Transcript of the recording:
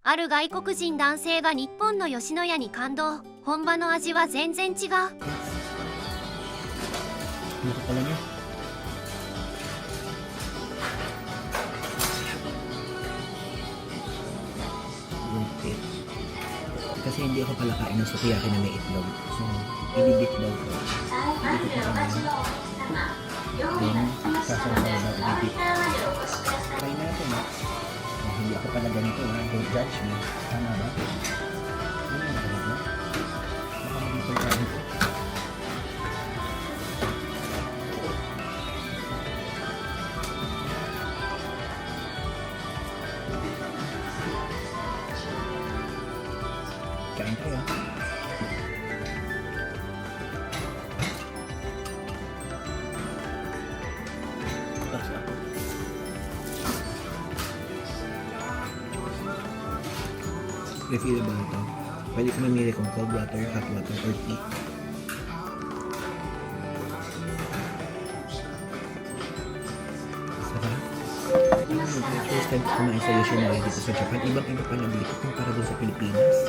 ある外国人男性が日本の吉野家に感動。本場の味は全然違う。 Ano ka pala niya? Worth it. Kasi hindi ako pala kain ng sukiyaki na may itlog. So, i-dip daw ko. Then, sasawa daw i-dip. Try natin. Hindi ako pala ganito. Don't judge me. Tama ba? Ano yung talaga? Baka maging pagkain ko. Kain tayo. Tapos ako. Refillable ito. Pwede ko mamili kung cold water, hot water, or tea. Sarap. First time ko kumain sa Yoshinoya dito sa Japan. Ibang-iba pala dito kumpara doon sa Pilipinas.